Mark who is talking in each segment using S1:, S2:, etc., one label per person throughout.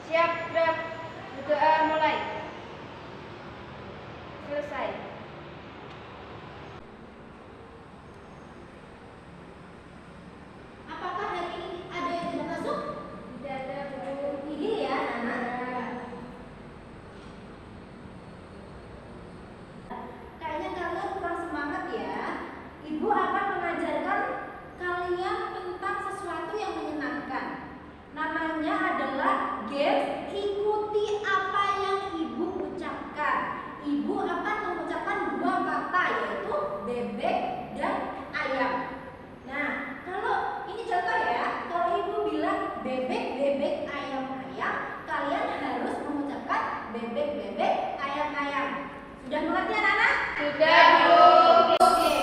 S1: Siap, gerak. Berdoa mulai. Selesai.
S2: Apakah hari ini ada yang tidak masuk?
S1: Tidak ada, Bu.
S2: Ini ya, Nana. Kayaknya kalian kurang semangat ya. Ibu akan mengajarkan kalian tentang sesuatu yang menyenangkan. Namanya adalah game ikuti apa yang ibu ucapkan. Ibu akan mengucapkan dua kata, yaitu bebek dan ayam. Nah, kalau ini contoh ya, kalau ibu bilang bebek, bebek, ayam, ayam, kalian harus mengucapkan bebek, bebek, ayam, ayam. Sudah mengerti anak-anak?
S1: Sudah, Bu.
S2: Oke,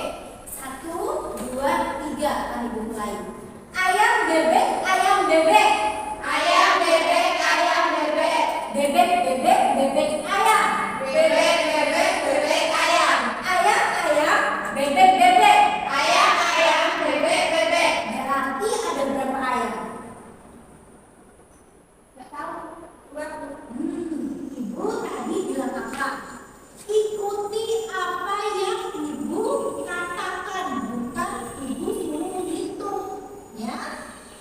S2: 1, 2, 3, akan ibu mulai. Ayam, bebek, ayam, bebek.
S1: Ayam, bebek, ayam, bebek.
S2: Bebek, bebek, bebek, ayam.
S1: Bebek, bebek, bebek, ayam.
S2: Ayam, ayam, bebek, bebek.
S1: Ayam, ayam, bebek, bebek.
S2: Berarti ada berapa ayam? Gak tahu. Ibu tadi bilang apa? Ikuti apa yang ibu katakan, bukan ibu suruh menghitung, ya.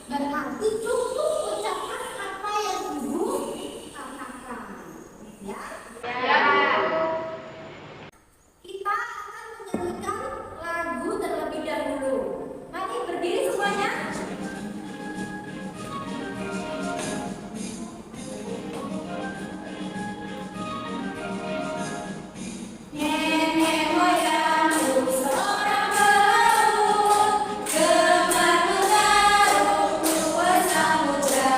S2: Berarti cukup ucapkan apa yang ibu katakan, ya.
S1: Ya, Bu.
S2: Kita akan menyanyikan lagu terlebih dahulu. Mari berdiri semuanya. Nenek moyangku seorang pelaut, gemar melaut luas samudra,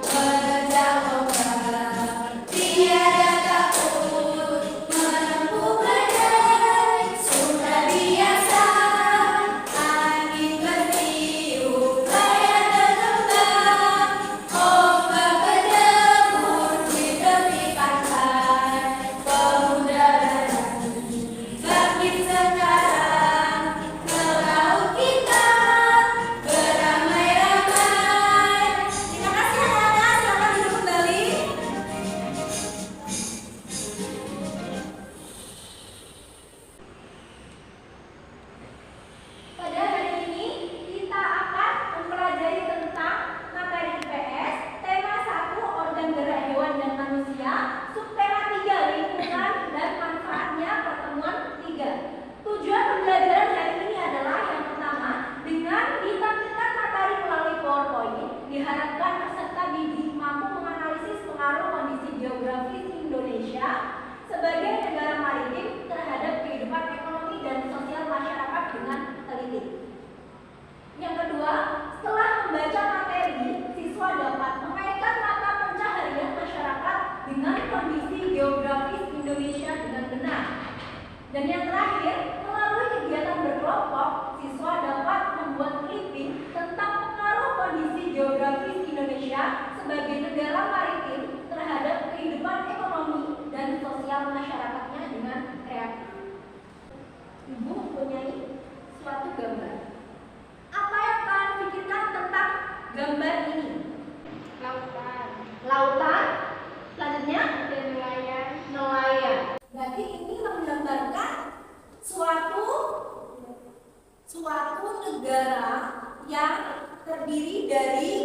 S2: menjauh ombak, tiada takut menempuh badai, sudah biasa angin bertiup, layar berkembang, ombak berdebu di tepi pantai, pemuda bangkit sekarang, ke laut kita beramai-ramai. Terima kasih anak-anak, selamat duduk kembali. Pada hari ini kita akan mempelajari tentang materi IPS, tema 1 organ gerak hewan dan manusia, subtema 3 lingkungan dan manfaatnya, pertemuan 3. Tujuan pembelajaran hari ini adalah yang pertama, dengan ditampilkan materi melalui PowerPoint, diharapkan peserta didik mampu menganalisis pengaruh kondisi geografis Indonesia sebagai negara maritim terhadap kehidupan ekonomi dan sosial masyarakat dengan teliti. Yang kedua, setelah membaca materi, siswa dapat mengaitkan mata pencaharian masyarakat dengan kondisi geografis Indonesia dengan benar. Dan yang terakhir, melalui kegiatan berkelompok, siswa dapat membuat clipping tentang pengaruh kondisi geografis Indonesia sebagai negara maritim terhadap kehidupan ekonomi dan sosial masyarakatnya dengan kreatif. Ibu mempunyai suatu gambar. Apa yang kalian pikirkan tentang gambar ini?
S1: Lautan.
S2: Lautan, selanjutnya
S1: Dan nelayan.
S2: nelayan. Berarti ini menggambarkan suatu negara yang terdiri dari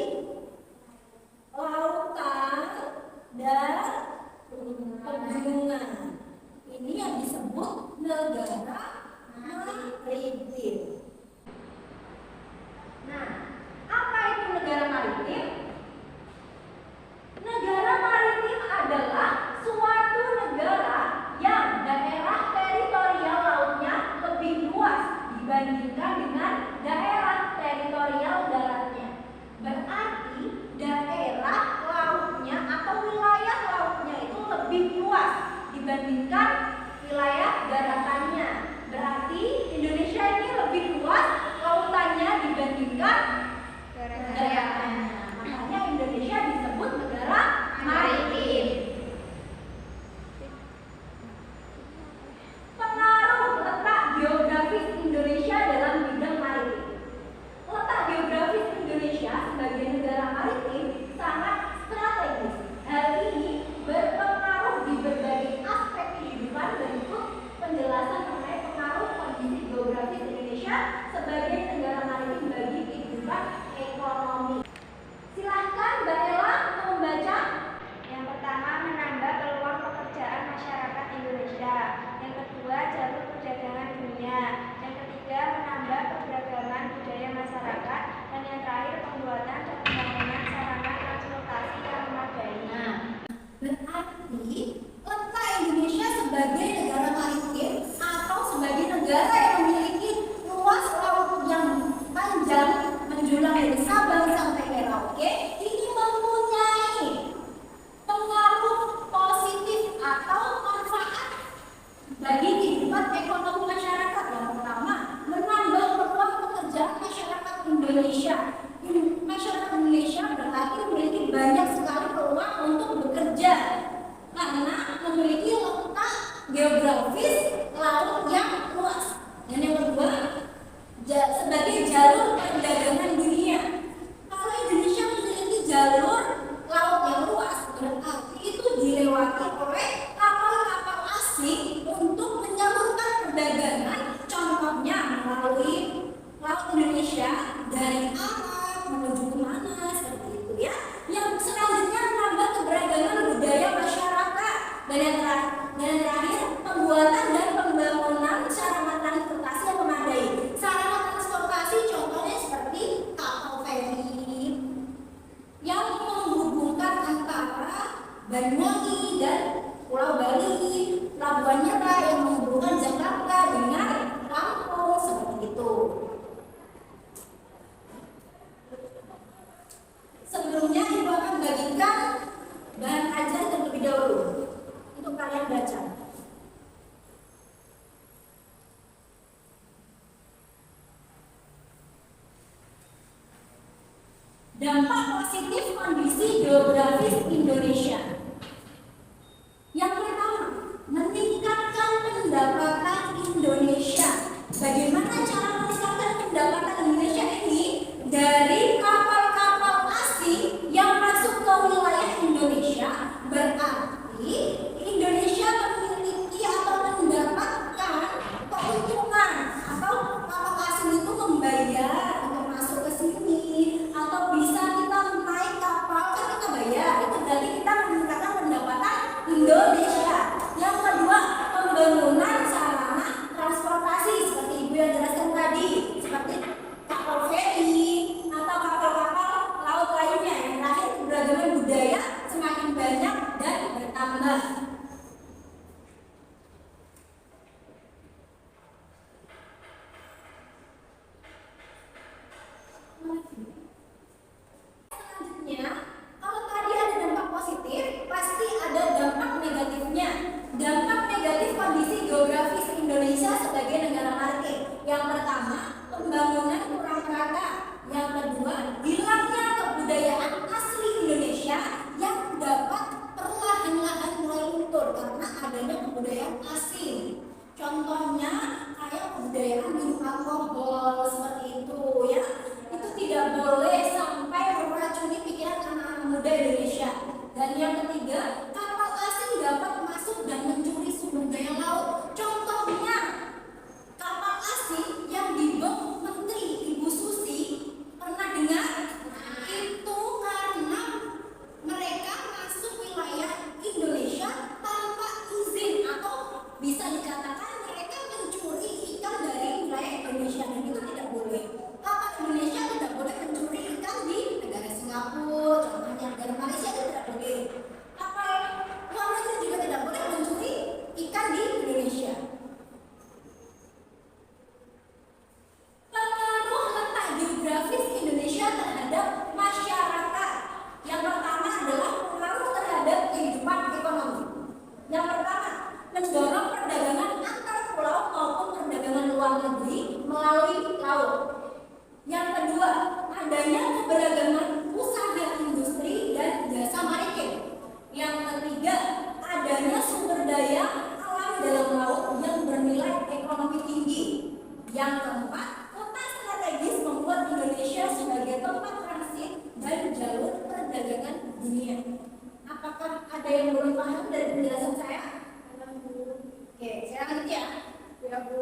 S2: lautan dan pegunungan. Ini yang disebut negara maritim. Nah, apa itu negara maritim? Negara maritim adalah suatu negara yang daerah teritorial lautnya lebih luas dibandingkan dengan daerah teritorial daratnya. Berarti daerah lautnya atau wilayah lautnya itu lebih luas dibandingkan wilayah daratannya.
S3: Banyuwangi dan Pulau Bali, Pelabuhan Merak yang menghubungkan Jakarta dengan Lampung seperti itu. Sebelumnya Ibu akan bagikan bahan ajar terlebih dahulu untuk kalian baca. Dampak positif kondisi geografis Indonesia. Yang pertama, meningkatkan pendapatan Indonesia. Bagaimana cara meningkatkan pendapatan Indonesia ini? Dari kapal-kapal asing yang masuk ke wilayah Indonesia, berarti Indonesia memiliki atau mendapatkan keuntungan, atau kapal asing itu membayar untuk masuk ke sini, atau bisa kita naik kapal kan kita bayar, itu berarti kita meningkatkan pendapatan Indonesia. Yang kedua, pembangunan sarana transportasi seperti Ibu yang jelaskan tadi, seperti kapal feri atau kapal-kapal laut lainnya. Yang terakhir, keberagaman budaya semakin banyak dan bertambah. Selanjutnya, kalau tadi ada dampak positif, pasti ada dampak negatifnya. Dampak negatif kondisi geografis Indonesia sebagai negara maritim. Yang pertama, pembangunan kurang merata. Yang kedua, hilangnya kebudayaan asli Indonesia yang dapat perlahan-lahan mulai luntur karena adanya kebudayaan asing. Contohnya kayak kebudayaan minum alkohol seperti itu ya. Itu tidak boleh sampai meracuni pikiran anak-anak muda Indonesia. Dan yang ketiga, kapal asing dapat masuk dan mencuri sumber daya laut. Contohnya kapal asing yang dibom Menteri Ibu Susi, pernah dengar? Itu karena mereka masuk wilayah Indonesia tanpa izin, atau bisa dikatakan mereka mencuri ikan dari wilayah Indonesia, dan itu tidak boleh. Kapal Indonesia tidak boleh mencuri ikan di negara Singapura, contohnya negara Malaysia itu tidak boleh. Kapal luar negeri juga tidak boleh mencuri ikan di Indonesia. Pengaruh letak geografis Indonesia terhadap masyarakat. Yang pertama adalah pengaruh terhadap kehidupan ekonomi. Yang pertama, mendorong perdagangan antar pulau maupun perdagangan luar negeri melalui laut. Yang kedua, adanya keberagaman usaha industri dan jasa maritim. Yang ketiga, adanya sumber daya alam dalam laut yang bernilai ekonomi tinggi. Yang keempat, kota strategis membuat Indonesia sebagai tempat transit dan jalur perdagangan dunia. Apakah ada yang belum paham dari penjelasan saya? Oke, saya lanjut ya. Ya, Bu.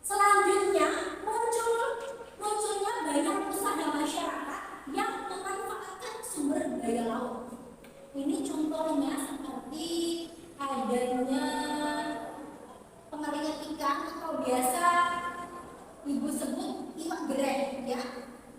S3: Selanjutnya, munculnya banyak usaha masyarakat yang memanfaatkan sumber daya laut. Ini contohnya seperti adanya pengeringan ikan atau biasa Ibu sebut iwak gereh ya.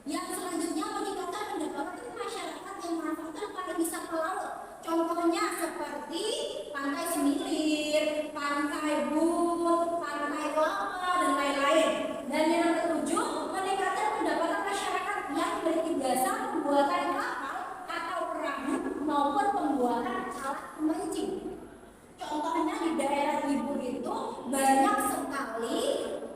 S3: Yang selanjutnya meningkatkan pendapatan masyarakat yang memanfaatkan pariwisata laut. Contohnya seperti Pantai Semilir, Pantai But, Pantai Kelapa, dan lain-lain. Dan yang ketujuh, meningkatkan pendapatan masyarakat yang memiliki jasa pembuatan kapal atau perahu maupun pembuatan alat pemancing. Contohnya di daerah Ibu itu banyak sekali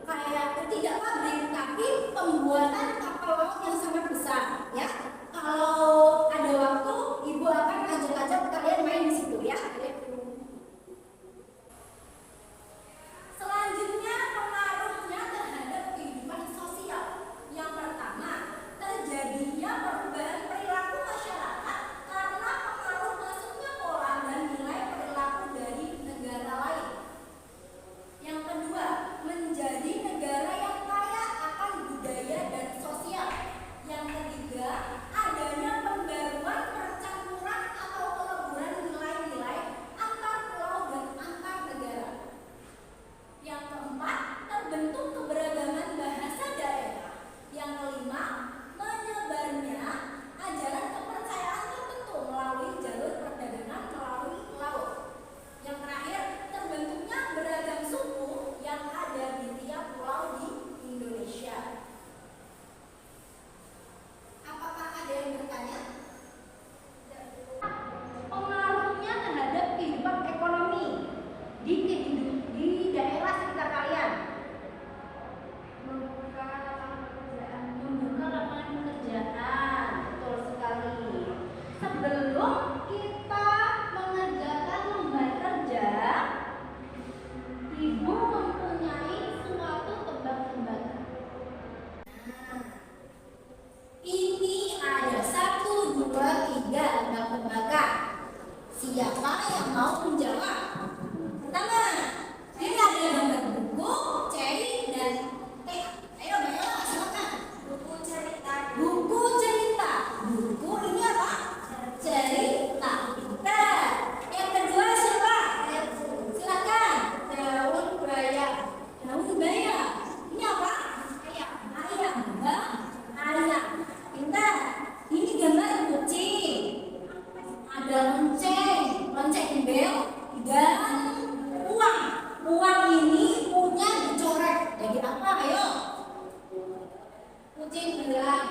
S3: kayak tidak pabrik tapi pembuatan kapal laut yang sangat besar ya. Kalau ada waktu Ibu akan ajak-ajak kalian main di situ ya. Siapa yang mau menjawab? Pertama, ini ada gambar buku, cherry, dan teh. Ayo, Bella, silakan.
S1: Buku cerita.
S3: Buku cerita. Buku ini apa? Cerita. Nah, yang kedua siapa? Silakan.
S1: Daun buaya.
S3: Daun buaya. Ini apa?
S1: Ayam.
S3: Ayam. Ayam. Pintar. Ini gambar kucing. Ada lonceng bel, dan uang. Uang ini punya dicoret. Jadi apa? Ayo.
S1: Kucing belang.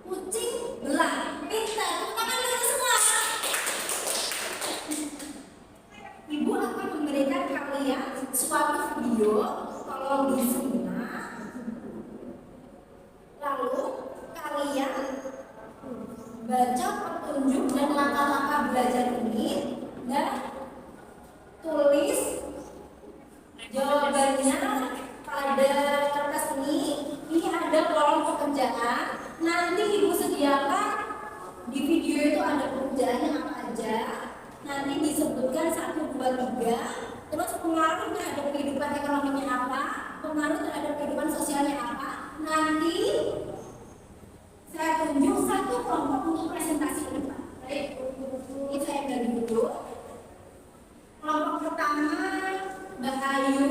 S3: Kucing belang. Pintar. Tepuk tangan dulu semua. Ibu akan memberikan kalian suatu video, tolong disimak. Lalu kalian baca petunjuk dan langkah-langkah belajar ini dan tulis jawabannya pada kertas ini. Ini ada kolom pekerjaan. Nanti ibu sediakan di video itu ada pekerjaannya apa aja. Nanti disebutkan 1, 2, 3. Terus pengaruh terhadap kehidupan ekonominya apa, pengaruh terhadap kehidupan sosialnya apa. Nanti saya tunjuk satu kelompok untuk presentasi ke depan. Baik, ini saya bagi dulu. Kelompok pertama Mbak Ayu,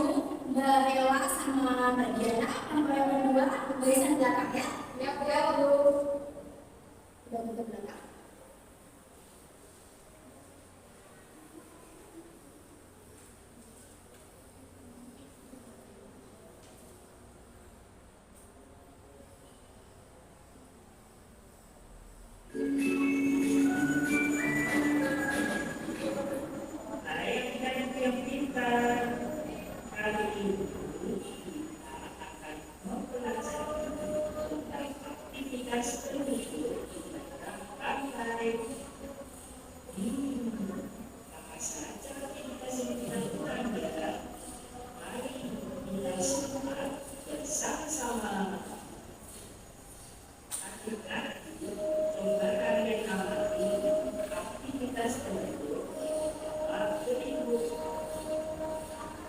S3: Mbak Ella, sama Mbak Diana. Kelompok yang kedua barisan belakang ya.
S1: Ya, Bu.
S3: Udah tutup belakang.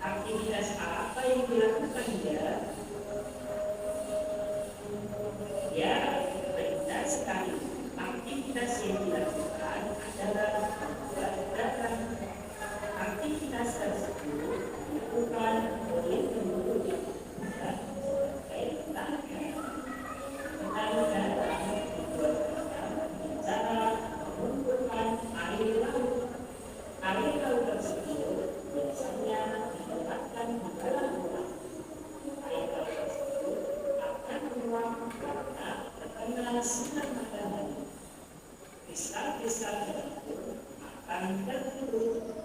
S4: Aktivitas apa yang dilakukan dia? Ya, benar sekali. Aktivitas yang dilakukan adalah membuat data. Aktivitas tersebut dilakukan oleh penduduk yang muda sebagai petani. Petani dalam membuat data dengan cara mengumpulkan air laut. Air laut tersebut biasanya ditempatkan di dalam rumah. Air laut tersebut akan meluap karena terkena sinar matahari. Kristal-kristal tersebut akan tertutup.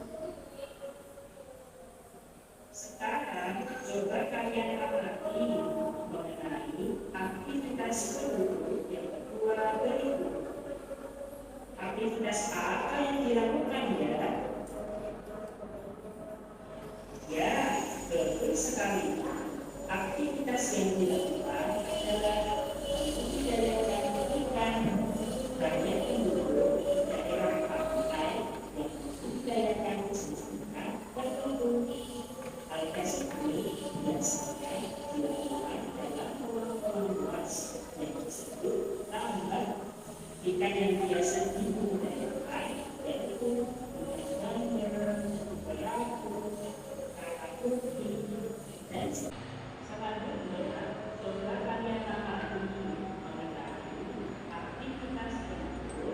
S4: Sekarang coba kalian amati mengenai aktivitas penduduk yang kedua berikut. Aktivitas apa yang dilakukan ya? Ya, betul sekali. Aktivitas yang dilakukan adalah membudidayakan ikan. Banyak penduduk di daerah pantai yang membudidayakan jenis ikan tertentu. Hal tersebut biasanya dilakukan dalam ruang-ruang luas yang disebut tambak. Ikan yang biasa dibudidayakan yaitu ikan manyar, pelaku, kakak putih, dan selanjutnya coba kalian amati mengenai aktivitas penduduk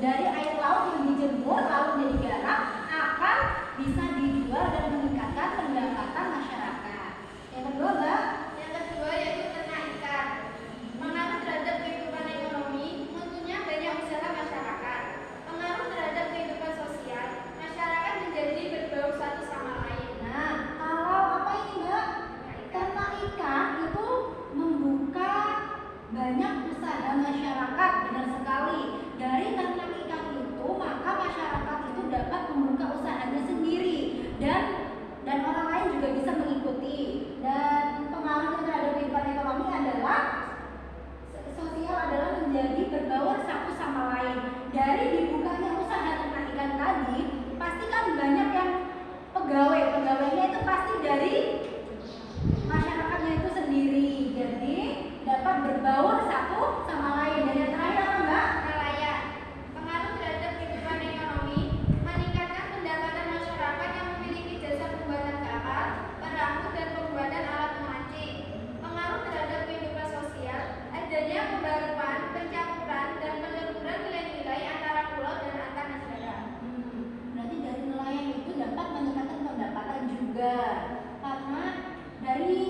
S2: dari air laut yang dijemur lalu menjadi garam akan bisa dijual dan meningkatkan pendapatan masyarakat. Yang kedua, Mbak,
S1: Yang kedua yaitu ternak ikan. Pengaruh terhadap kehidupan ekonomi, mutunya banyak usaha masyarakat. Pengaruh terhadap kehidupan sosial, masyarakat menjadi berbau satu sama lain.
S2: nah kalau apa ini, Mbak? Ternak ikan itu membuka banyak usaha masyarakat, benar sekali. Dari ternak ikan itu maka masyarakat itu dapat membuka usahanya sendiri dan orang lain juga bisa mengikuti. Dan pengaruhnya terhadap kehidupan ekonomi adalah sosial adalah menjadi berbaur satu sama lain. Dari dibukanya usaha ternak ikan tadi, pasti kan banyak yang pegawainya itu pasti dari masyarakatnya itu sendiri. Jadi dapat berbaur satu sama lain. Dan yang terakhir apa, Mbak?
S1: Nelayan. Pengaruh terhadap kehidupan ekonomi, meningkatkan pendapatan masyarakat yang memiliki jasa pembuatan kapal, perahu, dan pembuatan alat memancing. Pengaruh terhadap kehidupan sosial, adanya pembaruan, pencampuran, dan peleburan nilai-nilai antara pulau dan antar negara.
S2: Berarti dari nelayan itu dapat meningkatkan pendapatan juga. Karena dari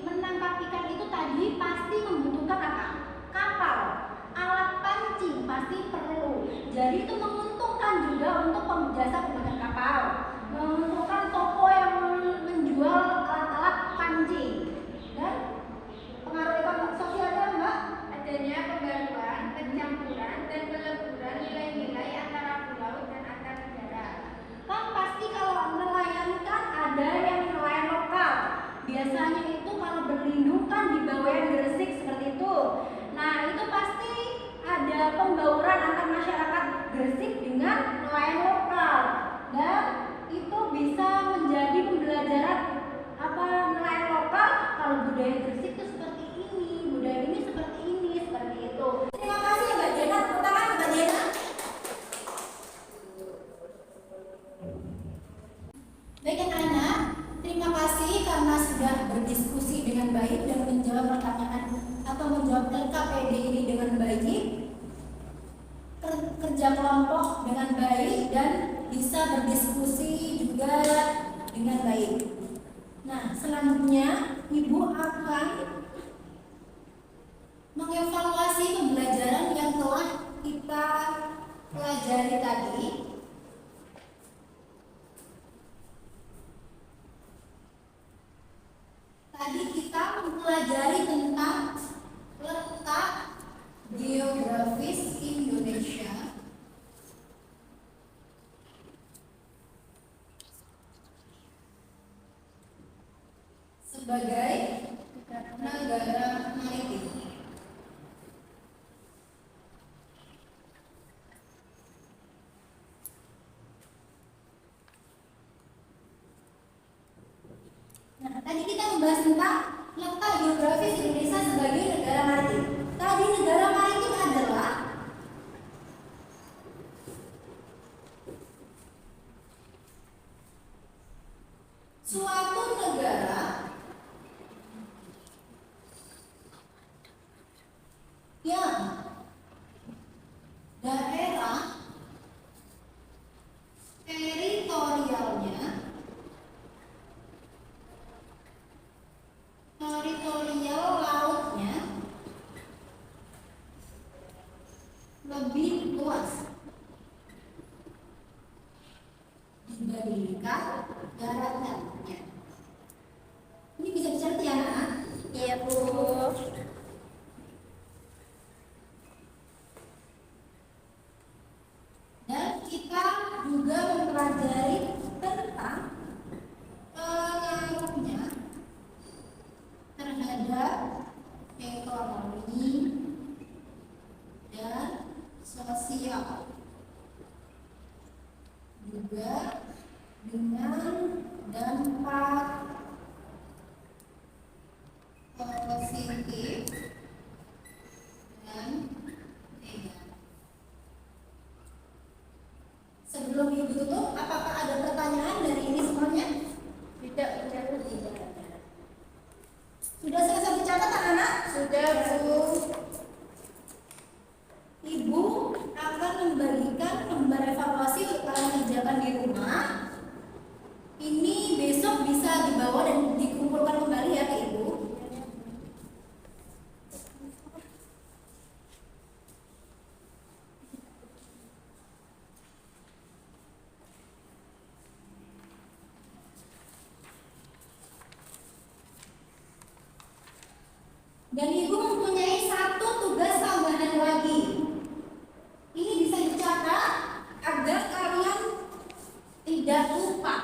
S2: menangkap ikan itu tadi pasti membutuhkan apa? Kapal, alat pancing pasti perlu. Jadi itu menguntungkan juga untuk jasa pembuatan kapal. Menguntungkan toko yang menjual alat-alat pancing. Dan pengaruh ekonomi sosialnya, Mbak?
S1: Adanya pembaruan, pencampuran, dan peleburan nilai-nilai antara pulau dan antar negara.
S2: Kan pasti kalau nelayan kan ada yang nelayan lokal. Biasanya itu kalau berlindung kan di bawean Gresik seperti itu. Nah, itu pasti ada pembauran antar masyarakat Gresik dengan nelayan lokal. Dan itu bisa menjadi pembelajaran apa nelayan lokal kalau budaya Gresik itu seperti ini, budaya ini seperti itu.
S3: Terima kasih Mbak Diana, tepuk tangan Mbak Diana. Baik anak-anak, terima kasih karena sudah berdiskusi dengan baik dan menjawab pertanyaan atau menjawab LKPD ini dengan baik, kerja kelompok dengan baik dan bisa berdiskusi juga dengan baik. Nah, selanjutnya Ibu akan mengevaluasi pembelajaran yang telah kita pelajari tadi. Tadi kita mempelajari tentang letak geografis Indonesia sebagai negara maritim. Nah, tadi kita membahas tentang letak geografis Indonesia sebagai negara maritim. Tadi negara maritim adalah suatu negara yang daerah teritorial lautnya lebih luas dibandingkan daratnya. Ini bisa dicatat ya, Nak?
S2: Iya, Bu.
S3: Dan kita juga mempelajari tentang pengaruhnya terhadap ekonomi dan sosial, juga dengan dampak positif dan negatif. Sebelum Ibu tutup, apakah ada pertanyaan dari ini semuanya?
S2: Tidak ada.
S3: Sudah selesai dicatat anak-anak?
S2: Sudah, Bu.
S3: Ibu akan membagikan Dan Ibu mempunyai satu tugas tambahan lagi. Ini bisa dicatat agar kalian tidak lupa.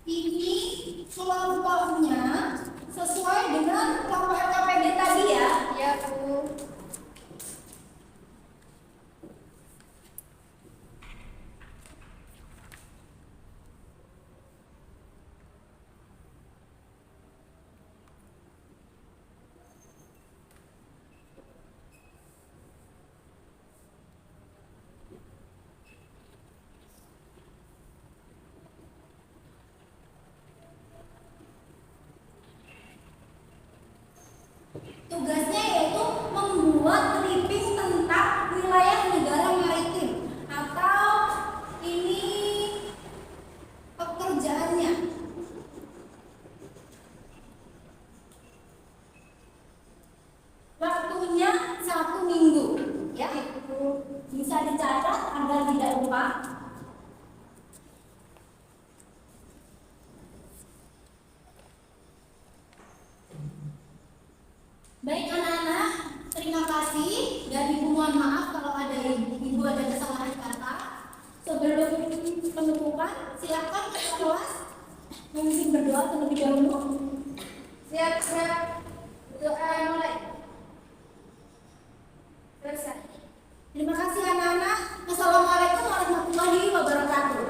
S3: Ini kelompoknya sesuai dengan kelompok LKPD tadi ya.
S1: Ya, Bu.
S3: Tugasnya yaitu membuat clipping tentang wilayah negara maritim, atau ini pekerjaannya. Waktunya 1 minggu, ya. Bisa dicatat agar tidak lupa. Baik anak-anak, terima kasih dan Ibu mohon maaf kalau ada Ibu ada kesalahan kata. Sebelum penutupan, silakan ketua kelas mungkin berdoa terlebih dahulu.
S1: Siap. Doa mulai. Selesai.
S3: Terima kasih anak-anak. Assalamualaikum warahmatullahi wabarakatuh.